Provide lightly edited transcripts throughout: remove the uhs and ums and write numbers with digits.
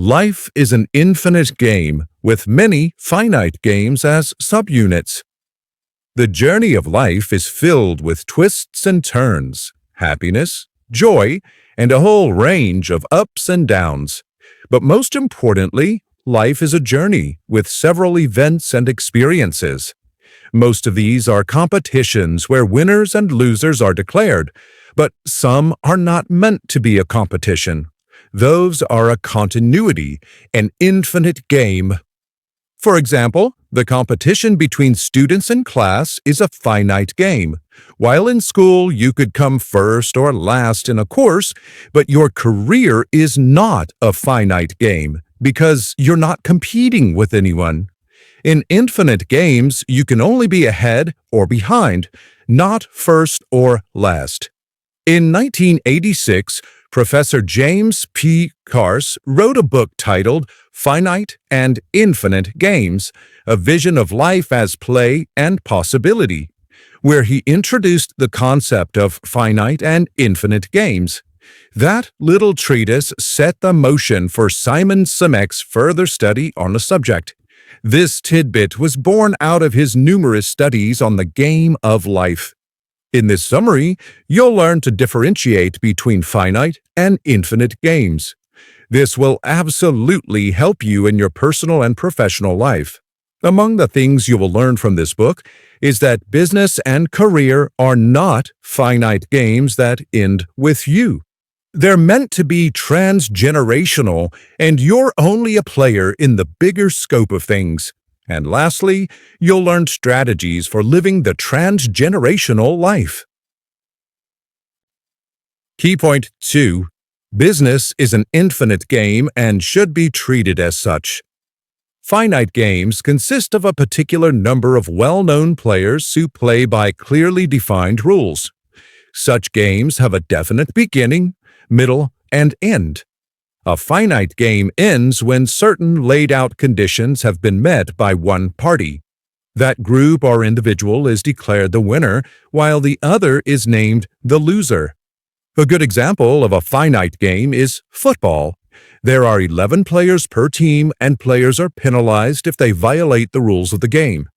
Life is an infinite game with many finite games as subunits. The journey of life is filled with twists and turns, happiness, joy, and a whole range of ups and downs. But most importantly, life is a journey with several events and experiences. Most of these are competitions where winners and losers are declared, but some are not meant to be a competition. Those are a continuity, an infinite game. For example, the competition between students in class is a finite game. While in school, you could come first or last in a course, but your career is not a finite game because you're not competing with anyone. In infinite games, you can only be ahead or behind, not first or last. In 1986, Professor James P. Carse wrote a book titled Finite and Infinite Games, A Vision of Life as Play and Possibility, where he introduced the concept of finite and infinite games. That little treatise set the motion for Simon Sinek's further study on the subject. This tidbit was born out of his numerous studies on the game of life. In this summary, you'll learn to differentiate between finite and infinite games. This will absolutely help you in your personal and professional life. Among the things you will learn from this book is that business and career are not finite games that end with you. They're meant to be transgenerational, and you're only a player in the bigger scope of things. And lastly, you'll learn strategies for living the transgenerational life. Key point 2. Business is an infinite game and should be treated as such. Finite games consist of a particular number of well-known players who play by clearly defined rules. Such games have a definite beginning, middle, and end. A finite game ends when certain laid-out conditions have been met by one party. That group or individual is declared the winner, while the other is named the loser. A good example of a finite game is football. There are 11 players per team, and players are penalized if they violate the rules of the game.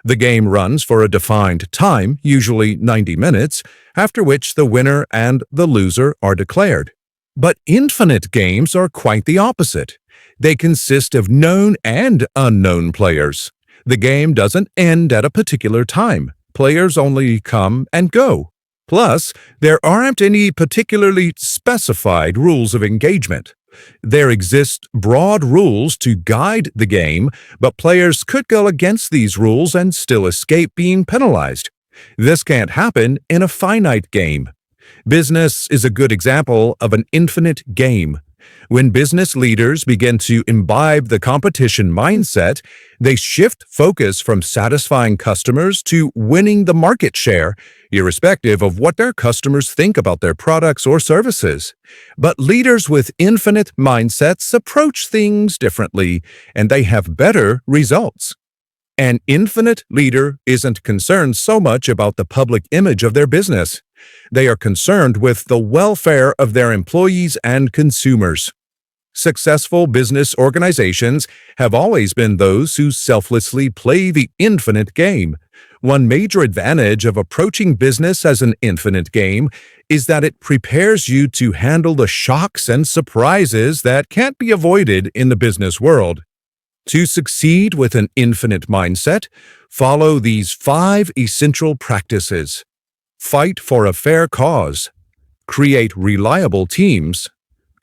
The game runs for a defined time, usually 90 minutes, after which the winner and the loser are declared. But infinite games are quite the opposite. They consist of known and unknown players. The game doesn't end at a particular time. Players only come and go. Plus, there aren't any particularly specified rules of engagement. There exist broad rules to guide the game, but players could go against these rules and still escape being penalized. This can't happen in a finite game. Business is a good example of an infinite game. When business leaders begin to imbibe the competition mindset, they shift focus from satisfying customers to winning the market share, irrespective of what their customers think about their products or services. But leaders with infinite mindsets approach things differently, and they have better results. An infinite leader isn't concerned so much about the public image of their business. They are concerned with the welfare of their employees and consumers. Successful business organizations have always been those who selflessly play the infinite game. One major advantage of approaching business as an infinite game is that it prepares you to handle the shocks and surprises that can't be avoided in the business world. To succeed with an infinite mindset, follow these 5 essential practices. Fight for a fair cause. Create reliable teams.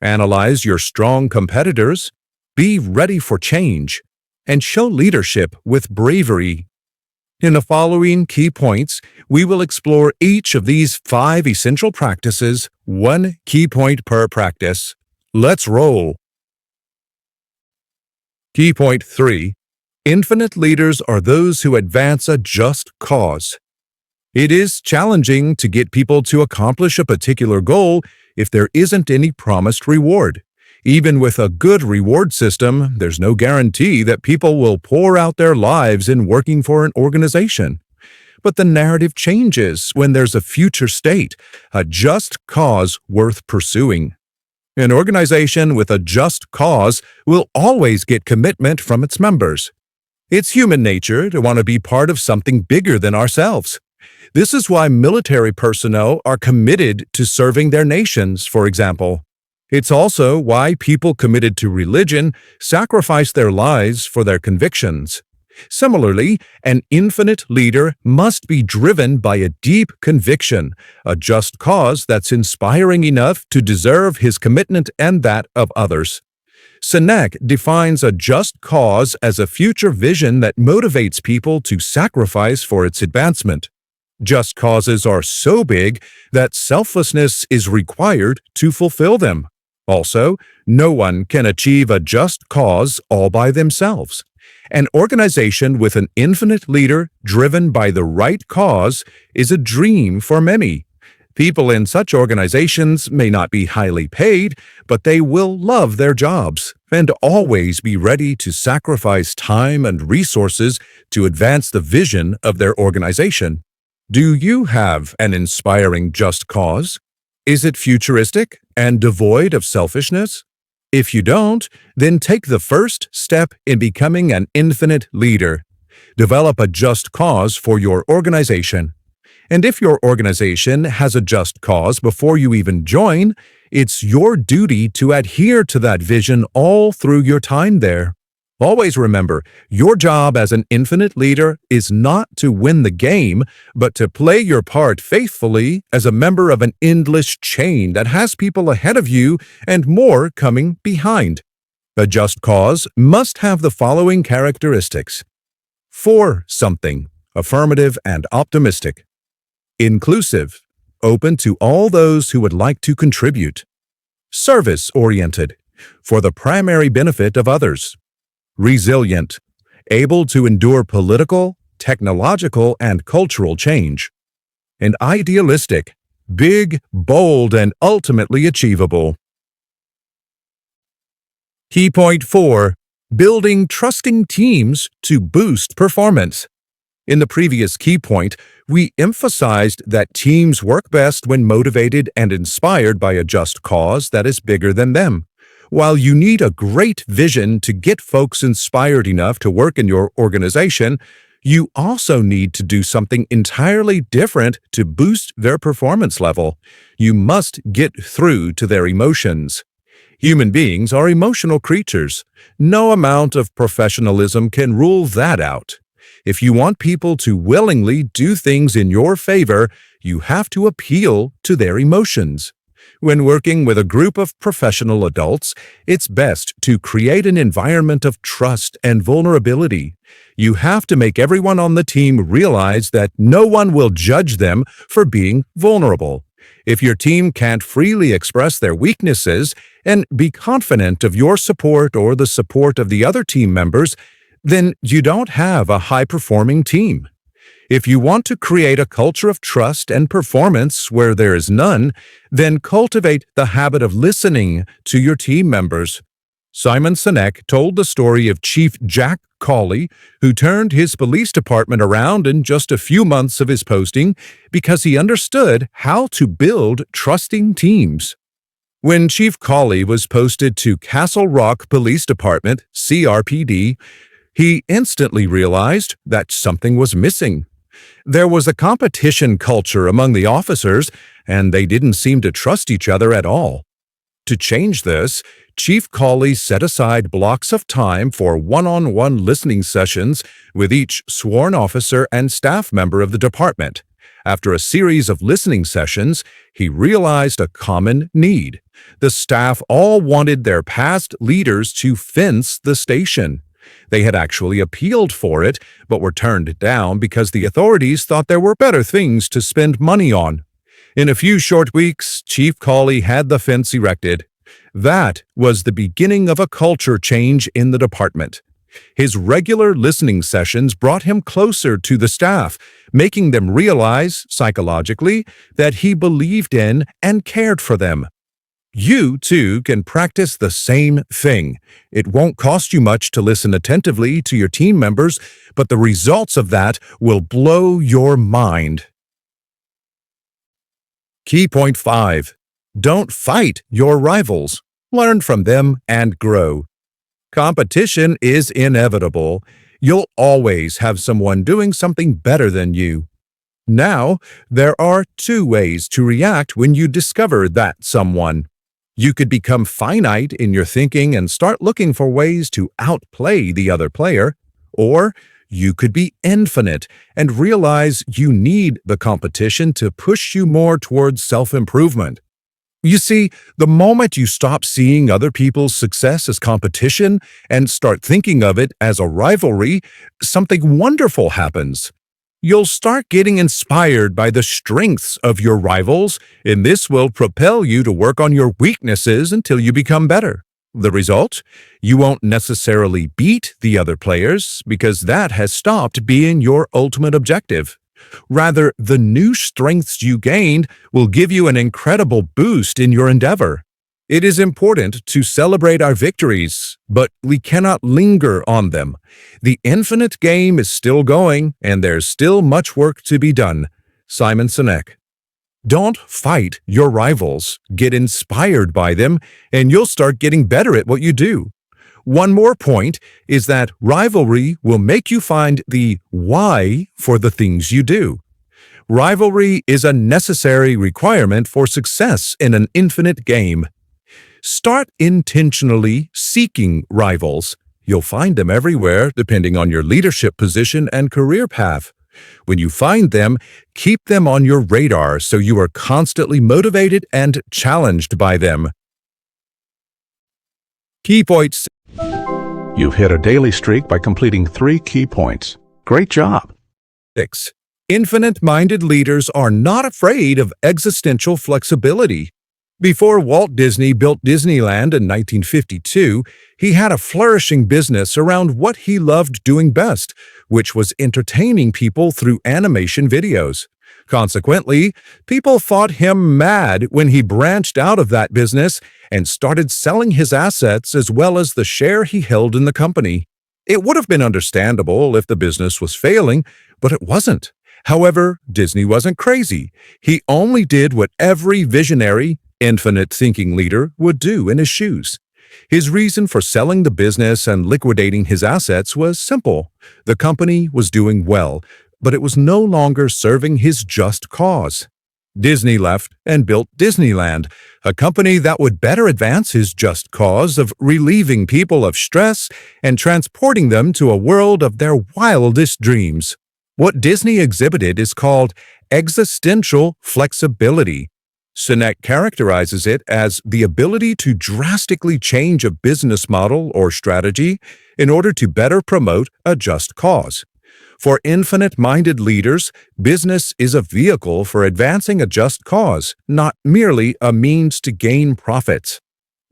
Analyze your strong competitors. Be ready for change. And show leadership with bravery. In the following key points, we will explore each of these 5 essential practices, 1 key point per practice. Let's roll. Key point 3. Infinite leaders are those who advance a just cause. It is challenging to get people to accomplish a particular goal if there isn't any promised reward. Even with a good reward system, there's no guarantee that people will pour out their lives in working for an organization. But the narrative changes when there's a future state, a just cause worth pursuing. An organization with a just cause will always get commitment from its members. It's human nature to want to be part of something bigger than ourselves. This is why military personnel are committed to serving their nations, for example. It's also why people committed to religion sacrifice their lives for their convictions. Similarly, an infinite leader must be driven by a deep conviction, a just cause that's inspiring enough to deserve his commitment and that of others. Sinek defines a just cause as a future vision that motivates people to sacrifice for its advancement. Just causes are so big that selflessness is required to fulfill them. Also, no one can achieve a just cause all by themselves. An organization with an infinite leader driven by the right cause is a dream for many. People in such organizations may not be highly paid, but they will love their jobs and always be ready to sacrifice time and resources to advance the vision of their organization. Do you have an inspiring just cause? Is it futuristic and devoid of selfishness? If you don't, then take the first step in becoming an infinite leader. Develop a just cause for your organization. And if your organization has a just cause before you even join, it's your duty to adhere to that vision all through your time there. Always remember, your job as an infinite leader is not to win the game, but to play your part faithfully as a member of an endless chain that has people ahead of you and more coming behind. A just cause must have the following characteristics. For something, affirmative and optimistic. Inclusive, open to all those who would like to contribute. Service-oriented, for the primary benefit of others. Resilient, able to endure political, technological, and cultural change. And idealistic, big, bold, and ultimately achievable. Key point 4. Building trusting teams to boost performance. In the previous key point, we emphasized that teams work best when motivated and inspired by a just cause that is bigger than them. While you need a great vision to get folks inspired enough to work in your organization, you also need to do something entirely different to boost their performance level. You must get through to their emotions. Human beings are emotional creatures. No amount of professionalism can rule that out. If you want people to willingly do things in your favor, you have to appeal to their emotions. When working with a group of professional adults, it's best to create an environment of trust and vulnerability. You have to make everyone on the team realize that no one will judge them for being vulnerable. If your team can't freely express their weaknesses and be confident of your support or the support of the other team members, then you don't have a high-performing team. If you want to create a culture of trust and performance where there is none, then cultivate the habit of listening to your team members. Simon Sinek told the story of Chief Jack Cawley, who turned his police department around in just a few months of his posting because he understood how to build trusting teams. When Chief Cawley was posted to Castle Rock Police Department, CRPD, he instantly realized that something was missing. There was a competition culture among the officers, and they didn't seem to trust each other at all. To change this, Chief Cawley set aside blocks of time for one-on-one listening sessions with each sworn officer and staff member of the department. After a series of listening sessions, he realized a common need. The staff all wanted their past leaders to fence the station. They had actually appealed for it, but were turned down because the authorities thought there were better things to spend money on. In a few short weeks, Chief Cawley had the fence erected. That was the beginning of a culture change in the department. His regular listening sessions brought him closer to the staff, making them realize, psychologically, that he believed in and cared for them. You, too, can practice the same thing. It won't cost you much to listen attentively to your team members, but the results of that will blow your mind. Key point 5. Don't fight your rivals. Learn from them and grow. Competition is inevitable. You'll always have someone doing something better than you. Now, there are two ways to react when you discover that someone. You could become finite in your thinking and start looking for ways to outplay the other player, or you could be infinite and realize you need the competition to push you more towards self-improvement. You see, the moment you stop seeing other people's success as competition and start thinking of it as a rivalry, something wonderful happens. You'll start getting inspired by the strengths of your rivals, and this will propel you to work on your weaknesses until you become better. The result? You won't necessarily beat the other players because that has stopped being your ultimate objective. Rather, the new strengths you gained will give you an incredible boost in your endeavor. It is important to celebrate our victories, but we cannot linger on them. The infinite game is still going, and there's still much work to be done. Simon Sinek. Don't fight your rivals. Get inspired by them, and you'll start getting better at what you do. One more point is that rivalry will make you find the why for the things you do. Rivalry is a necessary requirement for success in an infinite game. Start intentionally seeking rivals. You'll find them everywhere depending on your leadership position and career path. When you find them, keep them on your radar so you are constantly motivated and challenged by them. Key points. You've hit a daily streak by completing 3 key points. Great job! 6. Infinite-minded leaders are not afraid of existential flexibility. Before Walt Disney built Disneyland in 1952, he had a flourishing business around what he loved doing best, which was entertaining people through animation videos. Consequently, people thought him mad when he branched out of that business and started selling his assets as well as the share he held in the company. It would have been understandable if the business was failing, but it wasn't. However, Disney wasn't crazy. He only did what every visionary, infinite-thinking leader would do in his shoes. His reason for selling the business and liquidating his assets was simple. The company was doing well, but it was no longer serving his just cause. Disney left and built Disneyland, a company that would better advance his just cause of relieving people of stress and transporting them to a world of their wildest dreams. What Disney exhibited is called existential flexibility. Sinek characterizes it as the ability to drastically change a business model or strategy in order to better promote a just cause. For infinite-minded leaders, business is a vehicle for advancing a just cause, not merely a means to gain profits.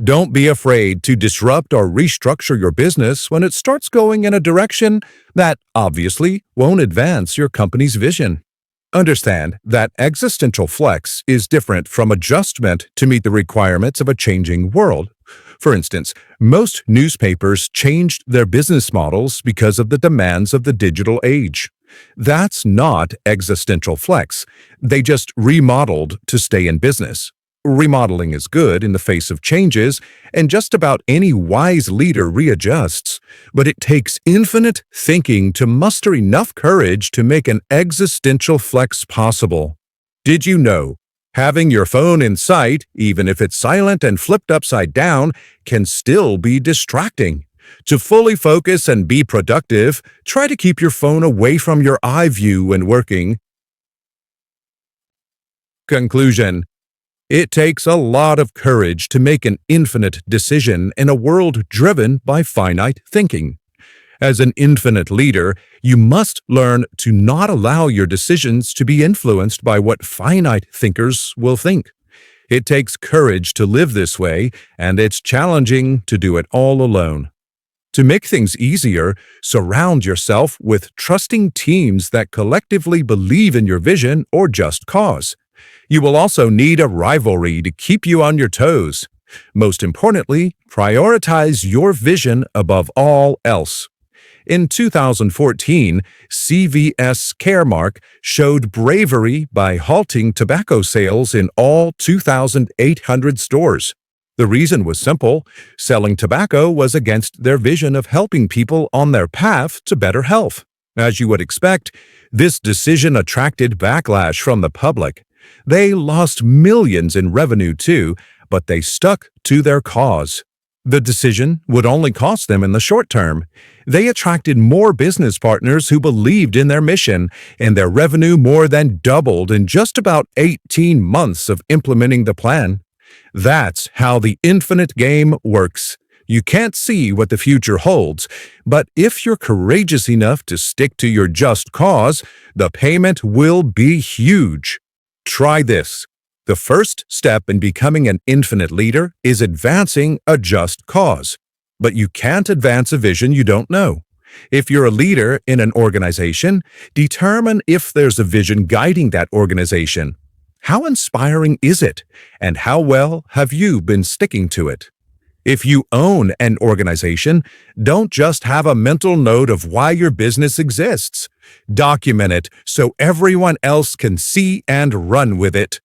Don't be afraid to disrupt or restructure your business when it starts going in a direction that obviously won't advance your company's vision. Understand that existential flex is different from adjustment to meet the requirements of a changing world. For instance, most newspapers changed their business models because of the demands of the digital age. That's not existential flex. They just remodeled to stay in business. Remodeling is good in the face of changes, and just about any wise leader readjusts, but it takes infinite thinking to muster enough courage to make an existential flex possible. Did you know? Having your phone in sight, even if it's silent and flipped upside down, can still be distracting. To fully focus and be productive, try to keep your phone away from your eye view when working. Conclusion. It takes a lot of courage to make an infinite decision in a world driven by finite thinking. As an infinite leader, you must learn to not allow your decisions to be influenced by what finite thinkers will think. It takes courage to live this way, and it's challenging to do it all alone. To make things easier, surround yourself with trusting teams that collectively believe in your vision or just cause. You will also need a rivalry to keep you on your toes. Most importantly, prioritize your vision above all else. In 2014, CVS Caremark showed bravery by halting tobacco sales in all 2,800 stores. The reason was simple. Selling tobacco was against their vision of helping people on their path to better health. As you would expect, this decision attracted backlash from the public. They lost millions in revenue too, but they stuck to their cause. The decision would only cost them in the short term. They attracted more business partners who believed in their mission, and their revenue more than doubled in just about 18 months of implementing the plan. That's how the infinite game works. You can't see what the future holds, but if you're courageous enough to stick to your just cause, the payment will be huge. Try this. The first step in becoming an infinite leader is advancing a just cause. But you can't advance a vision you don't know. If you're a leader in an organization, determine if there's a vision guiding that organization. How inspiring is it, and how well have you been sticking to it? If you own an organization, don't just have a mental note of why your business exists. Document it so everyone else can see and run with it.